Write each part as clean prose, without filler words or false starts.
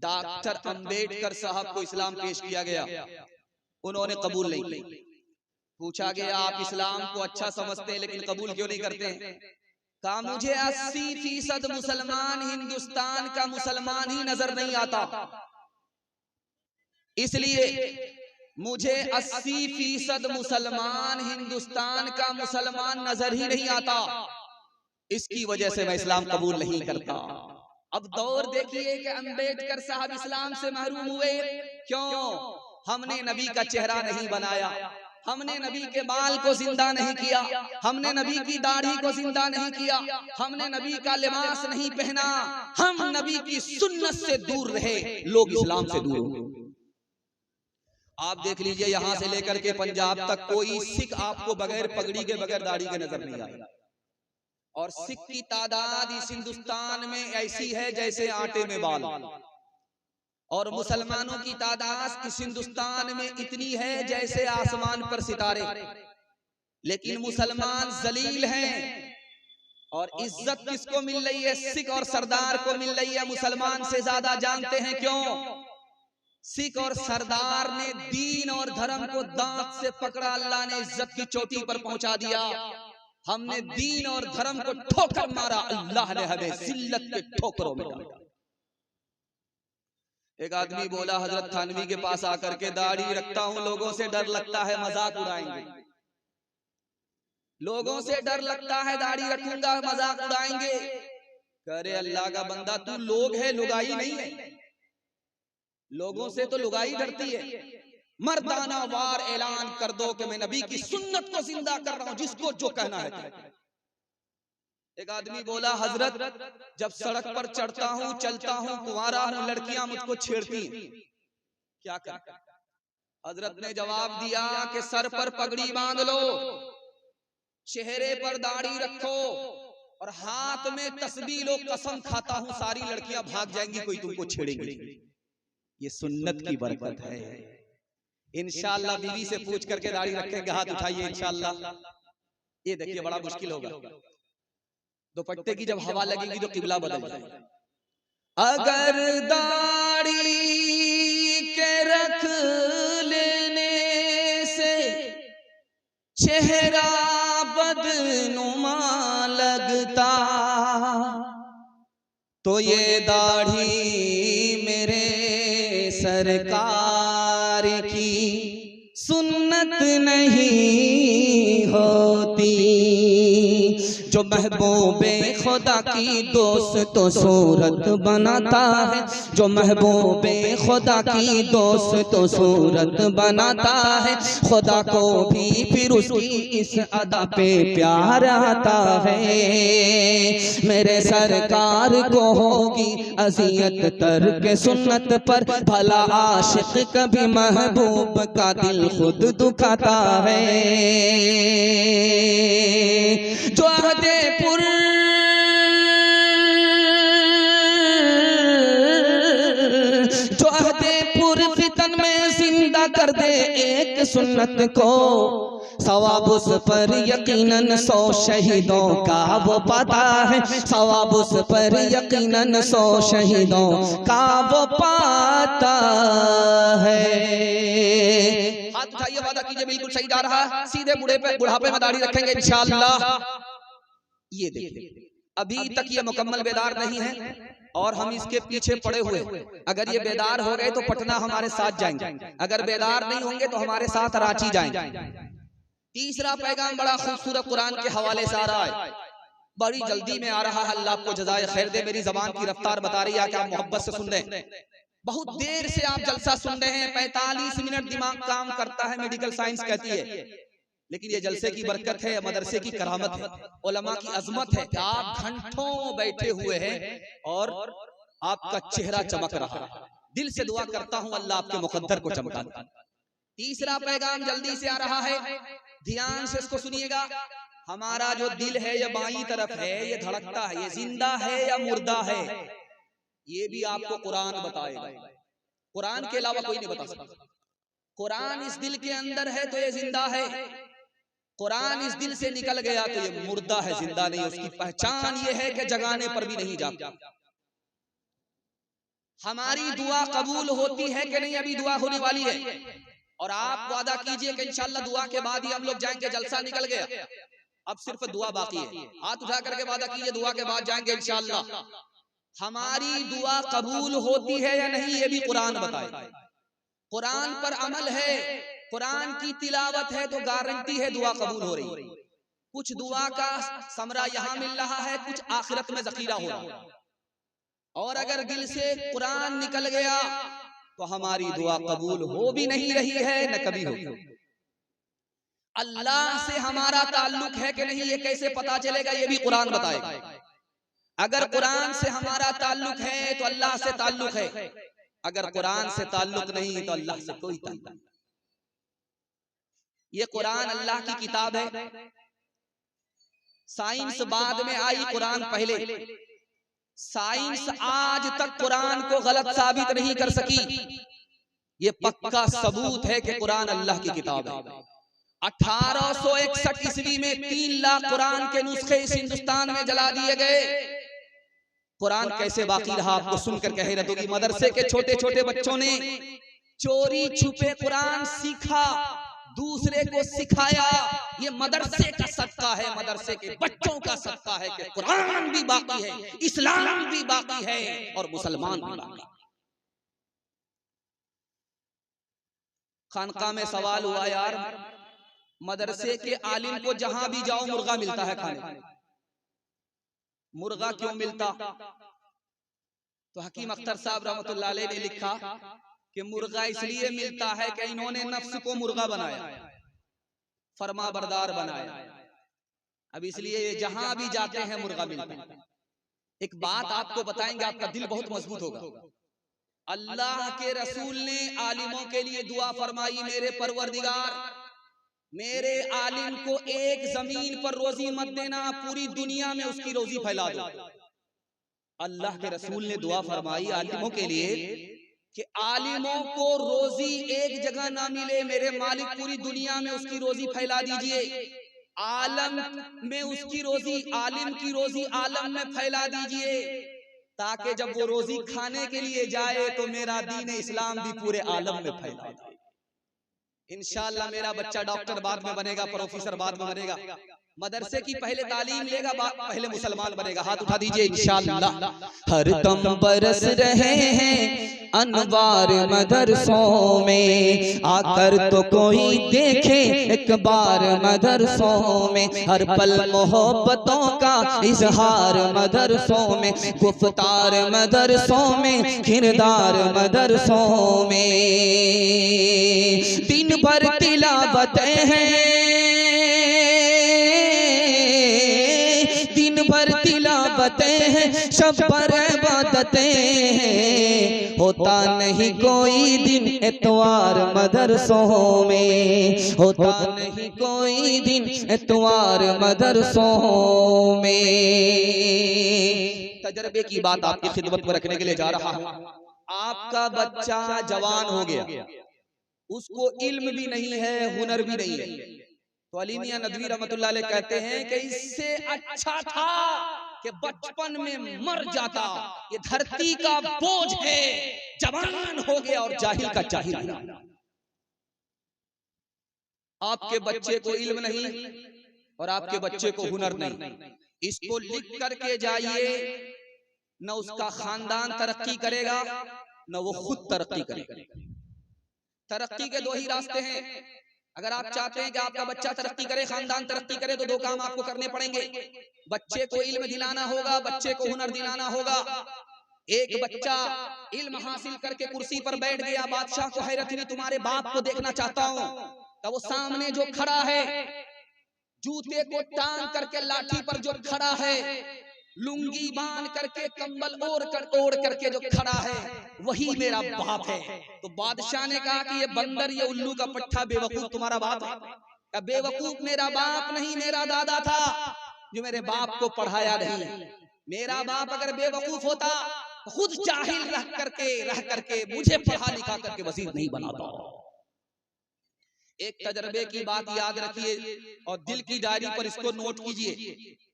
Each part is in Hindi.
डॉक्टर अंबेडकर साहब को इस्लाम पेश किया गया, उन्होंने कबूल नहीं किया। पूछा गया आप इस्लाम को अच्छा समझते हैं लेकिन कबूल क्यों नहीं करते? कहा मुझे 80% मुसलमान हिंदुस्तान का मुसलमान ही नजर नहीं आता, इसलिए मुझे 80% मुसलमान हिंदुस्तान का मुसलमान नजर ही नहीं आता, इसकी वजह से मैं इस्लाम कबूल नहीं करता। अब दौर देखिए कि अंबेडकर साहब इस्लाम से महरूम हुए क्यों? हमने नबी का चेहरा नहीं बनाया, हमने नबी के बाल को जिंदा नहीं किया, हमने नबी की दाढ़ी को जिंदा नहीं किया, हमने नबी का लिबास नहीं पहना, हम नबी की सुन्नत से दूर रहे, लोग इस्लाम से दूर हुए। आप देख लीजिए यहां से लेकर के पंजाब तक कोई सिख आपको बगैर पगड़ी के बगैर दाढ़ी के नजर नहीं आएगा, और सिख की तादाद इस हिंदुस्तान में ऐसी है जैसे आटे में बाल, और मुसलमानों की तादाद इस हिंदुस्तान में इतनी है जैसे आसमान पर सितारे। लेकिन मुसलमान जलील हैं, और इज्जत किसको मिल रही है? सिख और सरदार को मिल रही है, मुसलमान से ज्यादा। जानते हैं क्यों? सिख और सरदार ने दीन और धर्म को दांत से पकड़ा, अल्लाह ने इज्जत की चोटी पर पहुंचा दिया। हमने दीन और धर्म को ठोकर मारा, अल्लाह ने हमें जिल्लत के ठोकरों में डाला। एक आदमी बोला हजरत थानवी के पास आकर के, दाढ़ी रखता हूं, लोगों से डर लगता है मजाक उड़ाएंगे, लोगों से डर लगता है दाढ़ी रखूंगा मजाक उड़ाएंगे। करे अल्लाह का बंदा, तू लोग है, लुगाई नहीं है। लोगों से तो लुगाई डरती है। मर्दाना वार ऐलान कर दो कि मैं नबी की सुन्नत को जिंदा कर रहा हूं, जिसको जो कहना है। एक आदमी बोला हजरत, जब सड़क पर चढ़ता हूं, चलता हूं, कुंवारा हूं, लड़कियां मुझको छेड़ती हैं, क्या करें? हजरत ने जवाब दिया कि सर पर पगड़ी बांध लो, चेहरे पर दाढ़ी रखो, और हाथ में तस्बीह लो, कसम खाता हूं सारी लड़कियां भाग जाएंगी, कोई तुमको छेड़ेंगी। ये सुन्नत की बरकत है। इंशाअल्लाह बीवी से पूछ करके दाढ़ी रखेंगे, हाथ उठाइए इंशाअल्लाह। ये देखिए बड़ा मुश्किल होगा, दुपट्टे की जब हवा लगेगी तो किबला बदल जाएगा। अगर दाढ़ी के रख लेने से चेहरा बदनुमा लगता, तो ये दाढ़ी मेरे सरकार की सुन्नत नहीं होती। जो महबूबे खुदा की दोस्त तो सूरत बनाता है, जो महबूबे खुदा की दोस्त तो सूरत बनाता है, खुदा को भी फिर उसकी इस अदा पे प्यार आता है। मेरे सरकार को होगी अज़ियत तर्क सुन्नत पर, भला आशिक कभी महबूब का दिल खुद दुखाता है। जो अहदे पुर फितन में जिंदा कर दे एक सुन्नत को, सवाब उस पर यकीनन 100 शहीदों का वो पाता है, सवाब उस पर यकीनन 100 शहीदों का वो पाता है। हाथ उठाइए, वादा कीजिए बिल्कुल सही जा रहा है, सीधे बुढ़ापे में दाढ़ी रखेंगे इंशाअल्लाह। ये देखिए अभी तक ये मुकम्मल बेदार नहीं है और हम इसके पीछे पड़े हुए। अगर ये बेदार हो गए तो पटना हमारे साथ जाएंगे, अगर बेदार नहीं होंगे तो हमारे साथ रांची जाएंगे। तीसरा पैगाम बड़ा खूबसूरत कुरान के हवाले से आ रहा है, बड़ी जल्दी में आ रहा है, अल्लाह आपको जज़ाए खैर दे। मेरी जबान की रफ्तार बता रही है कि आप मोहब्बत से सुन रहे हैं, बहुत देर से आप जलसा सुन रहे हैं, 45 मिनट दिमाग काम करता है, मेडिकल साइंस कहती है। लेकिन ये जलसे की बरकत है, मदरसे की करामत है, उलमा की अजमत है कि आप घंटों बैठे हुए हैं और आपका चेहरा चमक रहा है। दिल से दुआ करता हूं अल्लाह आपके मुकद्दर को चमका दे। तीसरा पैगाम जल्दी से आ रहा है, ध्यान से इसको सुनिएगा। हमारा जो दिल है ये बाईं तरफ है, ये धड़कता है, ये जिंदा है या मुर्दा है, ये भी आपको कुरान बताएगा। कुरान के अलावा कोई नहीं बता सकता। कुरान इस दिल के अंदर है तो ये जिंदा है, कुरान इस दिल से निकल गया तो ये मुर्दा है, जिंदा नहीं। उसकी पहचान ये है कि जगाने पर भी नहीं जागता। हमारी दुआ कबूल होती है कि नहीं? अभी दुआ होने वाली है और आप वादा कीजिए कि इंशाल्लाह दुआ के बाद ही हम लोग जाएंगे। जलसा निकल गया, अब सिर्फ दुआ बाकी है। हाथ उठा करके वादा कीजिए दुआ के बाद जाएंगे इंशाल्लाह। हमारी दुआ कबूल होती है या नहीं ये भी कुरान बताए। कुरान पर अमल है, कुरान की तिलावत है तो गारंटी है दुआ कबूल हो रही है। कुछ दुआ का समरा यहाँ मिल रहा है, कुछ आखिरत में जखीरा हो रहा है। और अगर दिल से कुरान निकल गया तो हमारी दुआ कबूल हो भी नहीं रही है, न कभी हो। अल्लाह से हमारा ताल्लुक है कि नहीं ये कैसे पता चलेगा? ये भी कुरान बताएगा। अगर कुरान से हमारा ताल्लुक है तो अल्लाह से ताल्लुक है, अगर कुरान से ताल्लुक नहीं तो अल्लाह से कोई ताल्लुक नहीं। ये कुरान अल्लाह की किताब है। साइंस बाद में आई, कुरान पहले। साइंस आज तक कुरान को गलत साबित नहीं कर सकी। ये पक्का सबूत है कि कुरान अल्लाह की किताब है। 1861 ईस्वी में 3 लाख कुरान के नुस्खे इस हिंदुस्तान में जला दिए गए। कुरान कैसे बाकी रहा आपको सुनकर कह रहे होगी। मदरसे के छोटे छोटे बच्चों ने चोरी छुपे कुरान सीखा, दूसरे को सिखाया। ये मदरसे का सदका है, मदरसे के बच्चों का सदका है कि कुरान भी बाकी है, इस्लाम भी बाकी है और मुसलमान भी बाकी। खानका में सवाल हुआ, यार मदरसे के आलिम को जहां भी जाओ मुर्गा मिलता है खाने, मुर्गा क्यों मिलता? तो हकीम अख्तर साहब रहमतुल्लाह अलैह ने लिखा कि मुर्गा इसलिए मिलता है कि इन्होंने नफ्स को मुर्गा बनाया, फरमा बरदार बनाया। अब इसलिए जहां भी जाते हैं मुर्गा मिलता है। एक बात आपको बताएंगे, आपका दिल बहुत मजबूत होगा। अल्लाह के रसूल ने आलिमों के लिए दुआ फरमाई, मेरे परवरदिगार मेरे आलिम को एक जमीन पर रोजी मत देना, पूरी दुनिया में उसकी रोजी फैला दो। अल्लाह के रसूल ने दुआ फरमाई आलिमों के लिए कि आलिमों को रोजी एक जगह ना मिले, मेरे मालिक पूरी दुनिया में उसकी रोजी फैला दीजिए। आलम में उसकी रोजी, आलिम की रोजी आलम में फैला दीजिए, ताकि जब वो रोजी खाने के लिए जाए तो मेरा दीन इस्लाम भी पूरे आलम में फैला दे। इंशाअल्लाह मेरा बच्चा डॉक्टर बाद में बनेगा, प्रोफेसर बाद में बनेगा, मदरसे की पहले तालीम लेगा, पहले मुसलमान बनेगा। हाथ उठा दीजिए इंशाअल्लाह। हर दम बरस रहे हैं अनवार मदरसों में, आकर तो कोई देखे एक बार मदरसों में। हर पल मोहब्बतों का इजहार मदरसों में, गुफ्तार मदरसों में, किरदार मदरसों में। दिन भर तिलावतें हैं, दिन भर तिलावतें हैं, शब पर इबादतें हैं। होता नहीं कोई दिन इतवार मदरसों में, होता नहीं कोई दिन इतवार मदरसों में। तजर्बे की बात आपकी खिदमत में रखने के लिए जा रहा हूं। आपका बच्चा जवान हो गया, उसको इल्म भी नहीं है, हुनर भी नहीं है, तो अली मियां नदवी रहमतुल्लाह अलैह कहते हैं कि इससे अच्छा था कि बचपन में मर जाता। ये धरती का बोझ है, जवान हो गया और जाहिल का जाहिल है। आपके बच्चे को इल्म नहीं और आपके बच्चे को हुनर नहीं, इसको लिख करके जाइए, न उसका खानदान तरक्की करेगा न वो खुद तरक्की करेगा। तरक्की के दो ही रास्ते हैं। अगर आप चाहते हैं कि आपका बच्चा तरक्की करे, खानदान तरक्की करे, तो दो काम आपको करने पड़ेंगे। बच्चे को इल्म दिलाना होगा, बच्चे को हुनर दिलाना होगा। एक बच्चा इल्म हासिल करके कुर्सी पर बैठ गया, बादशाह को हैरत हुई, तुम्हारे बाप को देखना चाहता हूं। तब वो सामने जो खड़ा है, जूते को टांग करके लाठी पर जो खड़ा है, लुंगी बांध करके कंबल ओढ़ करके जो खड़ा है, वही मेरा बाप है। तो बादशाह ने कहा कि ये बंदर, ये उल्लू का पट्टा, बेवकूफ तुम्हारा बाप है? बेवकूफ मेरा बाप नहीं, मेरा दादा था जो मेरे बाप को पढ़ाया नहीं। मेरा बाप अगर बेवकूफ होता तो खुद जाहिल रह करके मुझे पढ़ा लिखा करके वजीर नहीं बनाता। एक तजर्बे की बात याद रखिए और दिल की डायरी पर इसको नोट कीजिए।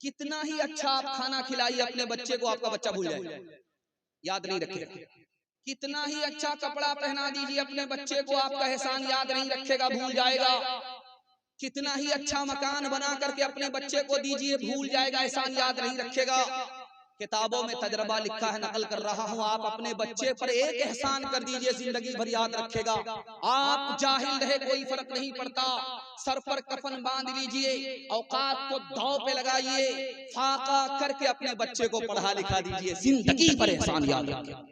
कितना ही अच्छा आप खाना खिलाइए अपने बच्चे को, आपका बच्चा भूल जाएगा, याद नहीं रखेगा। कितना ही अच्छा कपड़ा पहना दीजिए अपने बच्चे को, आपका एहसान याद नहीं रखेगा, भूल जाएगा। कितना ही अच्छा मकान बना करके अपने बच्चे को दीजिए, भूल जाएगा, एहसान याद नहीं रखेगा। किताबों में तजर्बा लिखा है, नकल कर रहा हूँ, आप अपने बच्चे पर एक एहसान कर दीजिए, जिंदगी भर याद रखेगा। आप जाहिल रहे कोई फर्क नहीं पड़ता, सर पर कफन बांध लीजिए, औकात को दांव पे लगाइए, फाका करके अपने बच्चे को पढ़ा लिखा दीजिए, जिंदगी भर एहसान याद रखेगा।